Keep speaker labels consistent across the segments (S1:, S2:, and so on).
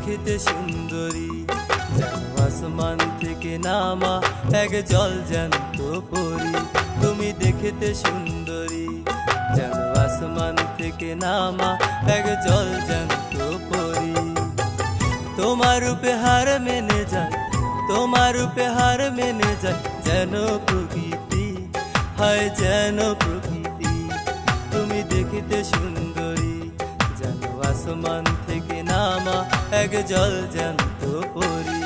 S1: দেখিতে সুন্দরী, যেন আসমান থেকে নামা এক জল জ্যান্ত পরী। তুমি দেখিতে সুন্দরী, যেন আসমান থেকে নামা এক জল জ্যান্ত পরী। তোমার রূপে হার মেনে যায়, তোমার রূপে হার মেনে যায়, যেন প্রকৃতি, হয় যেন প্রকৃতি। তুমি দেখিতে সুন্দরী, যেন আসমান থেকে নামা এক জল জ্যান্ত পরী।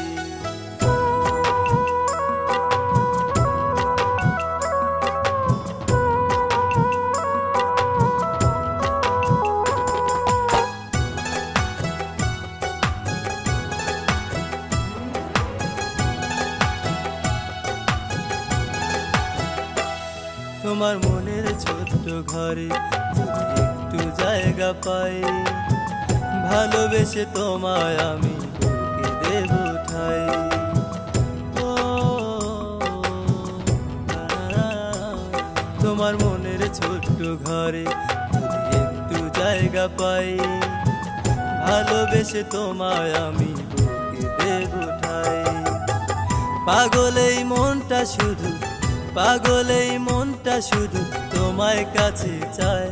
S1: তোমার মনের ছোট্ট ঘরে যদি একটু জায়গা পাই, ভালোবেসে তোমায় আমি বুকে দেব ঠাই। ও, তোমার মনের ছোট্ট ঘরে যদি একটু জায়গা পাই, ভালোবেসে তোমায় আমি বুকে দেব ঠাই। পাগল এই মনটা শুধু, পাগল এই মনটা শুধু তোমায় কাছে চায়,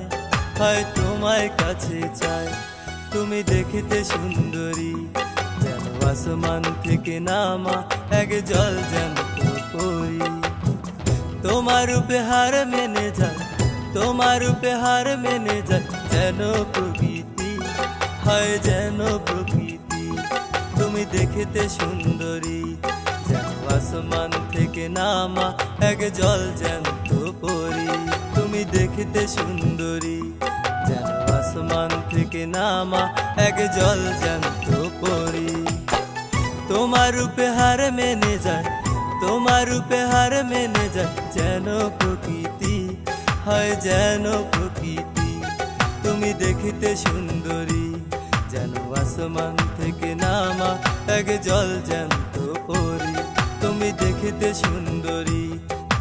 S1: হয় তোমায় কাছে চায়। তুমি দেখিতে সুন্দরী, যেন আসমান থেকে নামা এক জল জ্যান্ত পরী। তোমার রূপে হার মেনে যায়, তোমার রূপে হার মেনে যায়, যেন প্রকৃতি, হয় যেন প্রকৃতি। তুমি দেখিতে সুন্দরী, যেন আসমান থেকে নামা এক জল জ্যান্ত পরী। তুমি দেখিতে সুন্দরী, যেন আসমান থেকে নামা এক জল জ্যান্ত পরী। তোমার রূপে হার মেনে যায়, তোমার রূপে হার মেনে যায়, যেন প্রকৃতি, হয় যেন প্রকৃতি। তুমি দেখিতে সুন্দরী, যেন আসমান থেকে নামা এক জল জ্যান্ত পরী। তুমি দেখিতে সুন্দরী,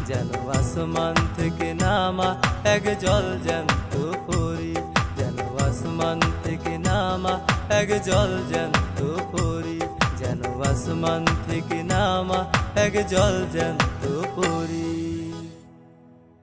S1: যেন আসমান থেকে নামা এক জল জ্যান্ত পরী। যেন আসমান থেকে নামা এক জল জ্যান্ত পরী। যেন আসমান থেকে নামা এক জল জ্যান্ত পরী।